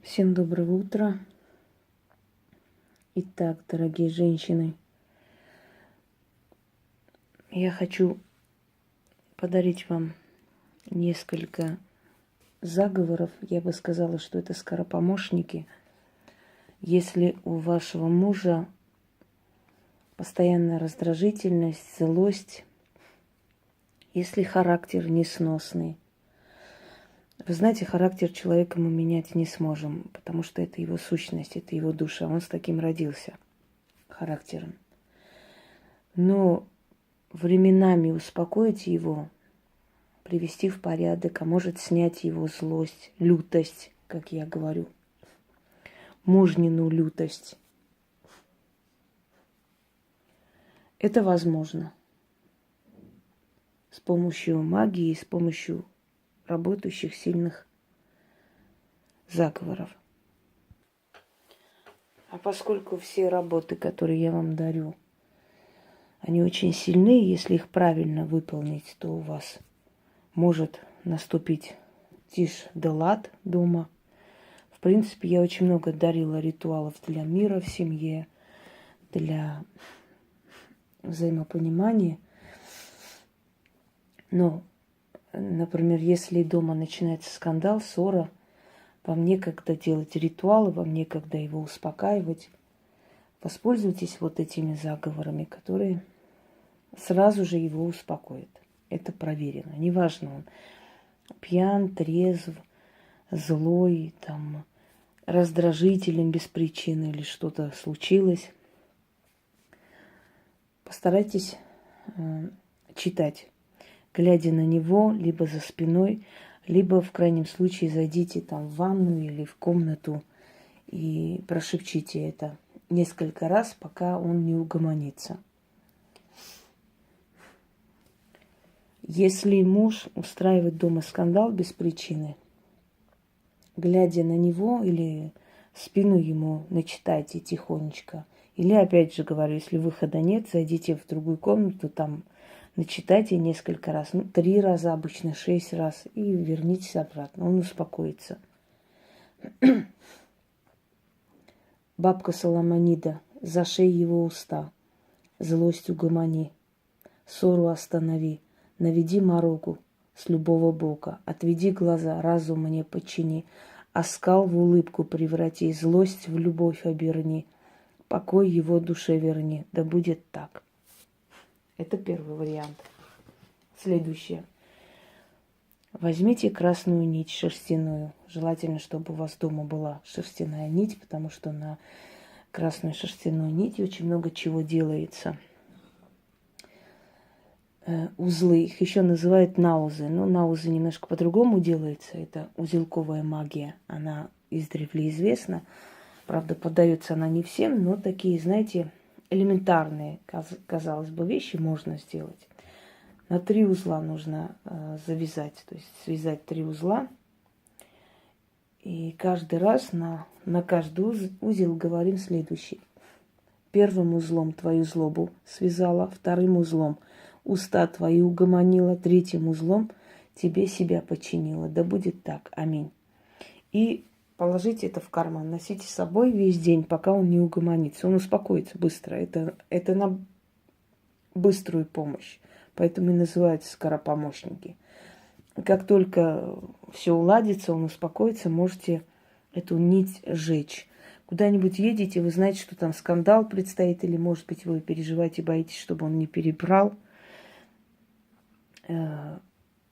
Всем доброго утра. Итак, дорогие женщины, я хочу подарить вам несколько заговоров. Я бы сказала, что это скоропомощники. Если у вашего мужа постоянная раздражительность, злость, если характер несносный. Вы знаете, характер человека мы менять не сможем, потому что это его сущность, это его душа. Он с таким родился, характером. Но временами успокоить его, привести в порядок, а может снять его злость, лютость, как я говорю, мужнину лютость. Это возможно с помощью магии, с помощью работающих сильных заговоров. А поскольку все работы, которые я вам дарю, они очень сильны, если их правильно выполнить, то у вас может наступить тишь да лад дома. В принципе, я очень много дарила ритуалов для мира в семье, для взаимопонимания. Но, например, если дома начинается скандал, ссора, вам некогда делать ритуалы, вам некогда его успокаивать. Воспользуйтесь вот этими заговорами, которые сразу же его успокоят. Это проверено. Неважно, он пьян, трезв, злой, там, раздражителен без причины или что-то случилось. Постарайтесь читать, глядя на него, либо за спиной, либо в крайнем случае зайдите там в ванную или в комнату и прошепчите это несколько раз, пока он не угомонится. Если муж устраивает дома скандал без причины, глядя на него или спину ему начитайте тихонечко. Или, опять же говорю, если выхода нет, зайдите в другую комнату, там начитайте несколько раз, 3 раза обычно, 6 раз, и вернитесь обратно, он успокоится. Бабка Соломонида, зашей его уста, злость угомони, ссору останови, наведи мороку с любого бока, отведи глаза, разум мне подчини, оскал в улыбку преврати, злость в любовь оберни, покой его душе верни, да будет так. Это первый вариант. Следующее. Возьмите красную нить шерстяную. Желательно, чтобы у вас дома была шерстяная нить, потому что на красную шерстяную нить очень много чего делается. Узлы, их еще называют наузы. Но наузы немножко по-другому делается. Это узелковая магия. Она издревле известна. Правда, поддается она не всем, но такие, знаете, элементарные, казалось бы, вещи можно сделать. На 3 узла нужно завязать, то есть связать 3 узла. И каждый раз на каждый узел говорим следующий. Первым узлом твою злобу связала, вторым узлом уста твои угомонила, третьим узлом тебе себя подчинила. Да будет так. Аминь. И положите это в карман, носите с собой весь день, пока он не угомонится. Он успокоится быстро. Это на быструю помощь. Поэтому и называются скоропомощники. Как только все уладится, он успокоится, можете эту нить сжечь. Куда-нибудь едете, вы знаете, что там скандал предстоит, или, может быть, вы переживаете, боитесь, чтобы он не перебрал.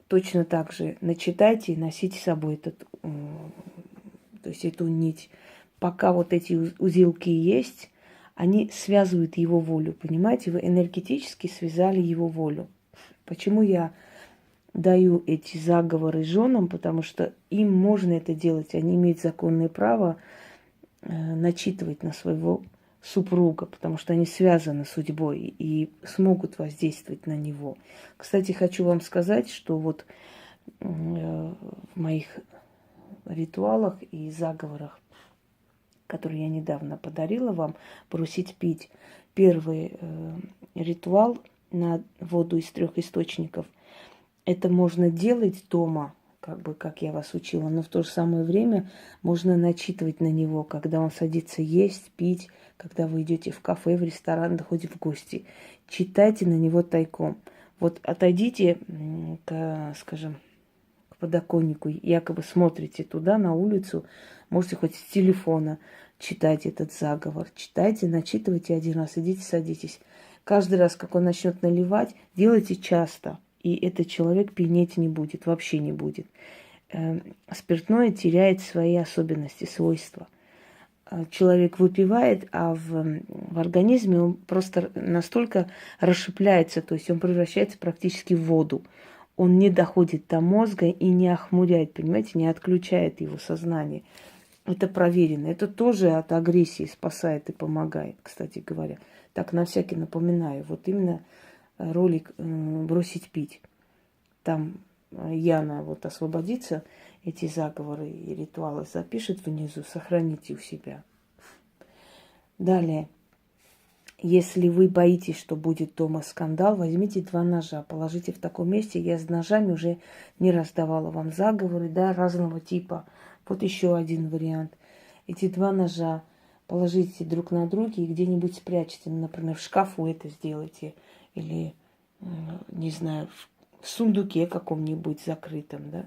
Точно так же начитайте и носите с собой то есть эту нить. Пока вот эти узелки есть, они связывают его волю, понимаете? Вы энергетически связали его волю. Почему я даю эти заговоры женам? Потому что им можно это делать. Они имеют законное право начитывать на своего супруга, потому что они связаны судьбой и смогут воздействовать на него. Кстати, хочу вам сказать, что вот в моих ритуалах и заговорах, которые я недавно подарила вам, бросить пить. Первый ритуал на воду из 3 источников. Это можно делать дома, как бы, как я вас учила, но в то же самое время можно начитывать на него, когда он садится есть, пить, когда вы идете в кафе, в ресторан, да хоть в гости. Читайте на него тайком. Вот отойдите, скажем, к подоконнику, якобы смотрите туда, на улицу, можете хоть с телефона читать этот заговор. Читайте, начитывайте один раз, идите, садитесь. Каждый раз, как он начнет наливать, делайте часто. И этот человек пьянеть не будет, вообще не будет. Спиртное теряет свои особенности, свойства. Человек выпивает, а в организме он просто настолько расщепляется, то есть он превращается практически в воду. Он не доходит до мозга и не охмуряет, понимаете, не отключает его сознание. Это проверено. Это тоже от агрессии спасает и помогает, кстати говоря. Так, на всякий напоминаю. Вот именно ролик «Бросить пить». Там Яна вот освободится, эти заговоры и ритуалы запишет внизу, сохраните у себя. Далее. Если вы боитесь, что будет дома скандал, возьмите 2 ножа, положите в таком месте. Я с ножами уже не раз давала вам заговоры, да, разного типа. Вот еще один вариант. Эти 2 ножа положите друг на друга и где-нибудь спрячьте. Например, в шкафу это сделайте. Или, не знаю, в сундуке каком-нибудь закрытом, да,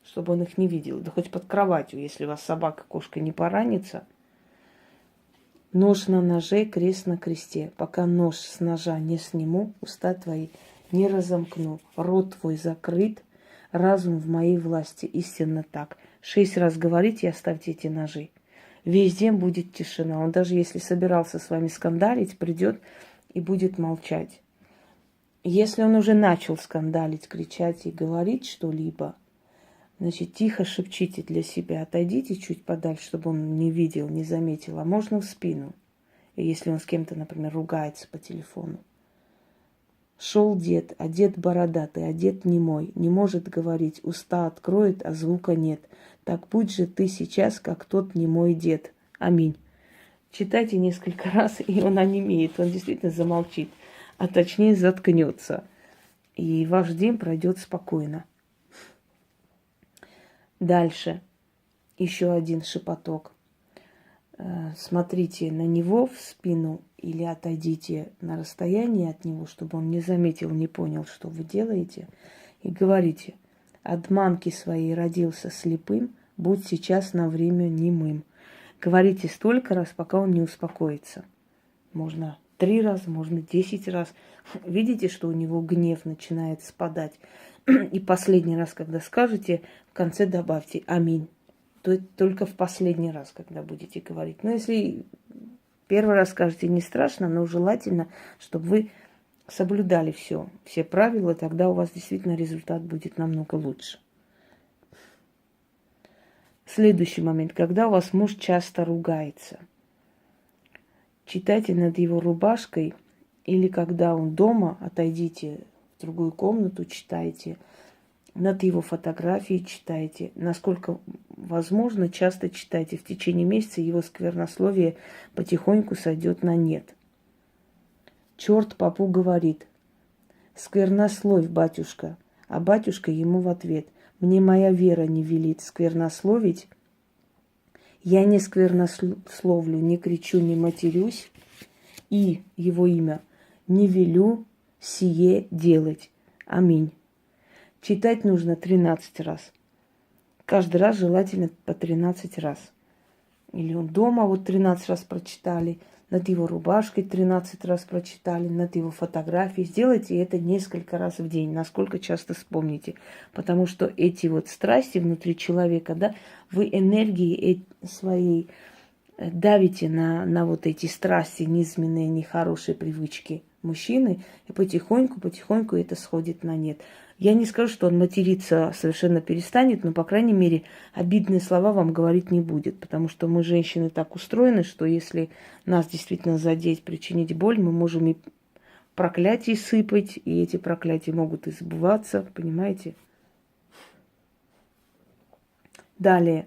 чтобы он их не видел. Да хоть под кроватью, если у вас собака, кошка не поранится. Нож на ноже, крест на кресте. Пока нож с ножа не сниму, уста твои не разомкну. Рот твой закрыт, разум в моей власти. Истинно так. 6 раз говорите и оставьте эти ножи. Весь день будет тишина. Он даже если собирался с вами скандалить, придет и будет молчать. Если он уже начал скандалить, кричать и говорить что-либо, значит, тихо шепчите для себя, отойдите чуть подальше, чтобы он не видел, не заметил, а можно в спину. И если он с кем-то, например, ругается по телефону. Шел дед, а дед бородатый, а дед немой, не может говорить, уста откроет, а звука нет. Так будь же ты сейчас, как тот немой дед. Аминь. Читайте несколько раз, и он онемеет, он действительно замолчит, а точнее заткнется. И ваш день пройдет спокойно. Дальше еще один шепоток. Смотрите на него в спину или отойдите на расстояние от него, чтобы он не заметил, не понял, что вы делаете. И говорите: от мамки своей родился слепым, будь сейчас на время немым. Говорите столько раз, пока он не успокоится. Можно 3 раза, можно 10 раз. Видите, что у него гнев начинает спадать. И последний раз, когда скажете, в конце добавьте «Аминь». То есть только в последний раз, когда будете говорить. Но если первый раз скажете, не страшно, но желательно, чтобы вы соблюдали все правила, тогда у вас действительно результат будет намного лучше. Следующий момент, когда у вас муж часто ругается. Читайте над его рубашкой, или когда он дома, отойдите в другую комнату, читайте. Над его фотографией читайте. Насколько возможно, часто читайте. В течение месяца его сквернословие потихоньку сойдет на нет. Черт попу говорит: сквернословь, батюшка. А батюшка ему в ответ: мне моя вера не велит сквернословить. Я не сквернословлю, не кричу, не матерюсь. И его имя не велю сие делать. Аминь. Читать нужно 13 раз. Каждый раз желательно по 13 раз. Или он дома вот 13 раз прочитали, над его рубашкой 13 раз прочитали, над его фотографией. Сделайте это несколько раз в день, насколько часто вспомните. Потому что эти вот страсти внутри человека, да, вы энергией своей давите на вот эти страсти, низменные, нехорошие привычки мужчины, и потихоньку это сходит на нет. Я не скажу, что он материться совершенно перестанет, но, по крайней мере, обидные слова вам говорить не будет, потому что мы, женщины, так устроены, что если нас действительно задеть, причинить боль, мы можем и проклятий сыпать, и эти проклятия могут и сбываться, понимаете? Далее.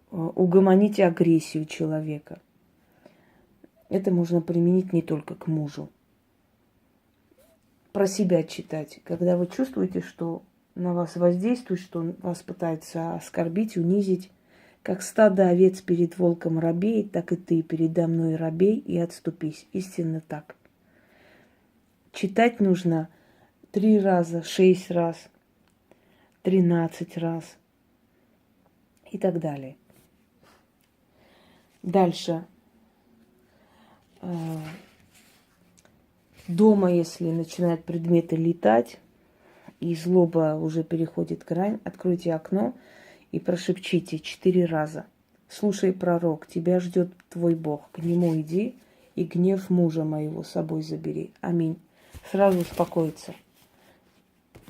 Угомоните агрессию человека. Это можно применить не только к мужу. Про себя читать. Когда вы чувствуете, что на вас воздействует, что он вас пытается оскорбить, унизить. Как стадо овец перед волком робеет, так и ты передо мной робей и отступись. Истинно так. Читать нужно 3 раза, 6 раз, 13 раз и так далее. Дальше. Дома, если начинают предметы летать, и злоба уже переходит грань, откройте окно и прошепчите 4 раза. Слушай, пророк, тебя ждет твой Бог. К нему иди и гнев мужа моего с собой забери. Аминь. Сразу успокоиться.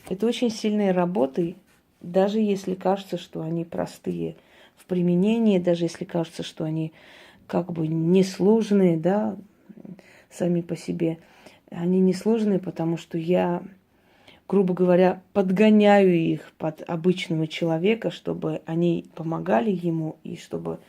Это очень сильные работы, даже если кажется, что они простые в применении, даже если кажется, что они как бы несложные, да, сами по себе. Они несложные, потому что я, грубо говоря, подгоняю их под обычного человека, чтобы они помогали ему и чтобы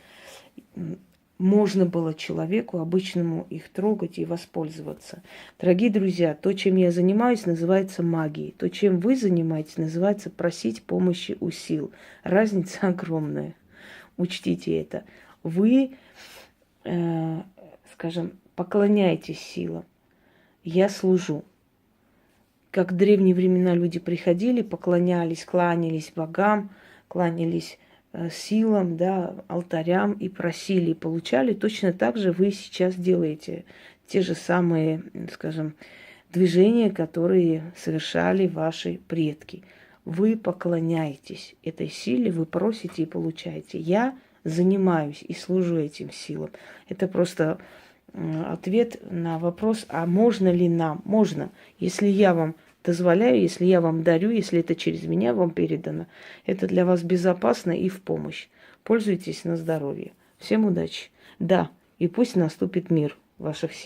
можно было человеку обычному их трогать и воспользоваться. Дорогие друзья, то, чем я занимаюсь, называется магией. То, чем вы занимаетесь, называется просить помощи у сил. Разница огромная. Учтите это. Вы, скажем, поклоняетесь силам. Я служу. Как в древние времена люди приходили, поклонялись, кланялись богам, кланялись силам, да, алтарям и просили, и получали, точно так же вы сейчас делаете те же самые, скажем, движения, которые совершали ваши предки. Вы поклоняетесь этой силе, вы просите и получаете. Я занимаюсь и служу этим силам. Это просто ответ на вопрос, а можно ли нам? Можно, если я вам дозволяю, если я вам дарю, если это через меня вам передано. Это для вас безопасно и в помощь. Пользуйтесь на здоровье. Всем удачи. Да, и пусть наступит мир в ваших семьях.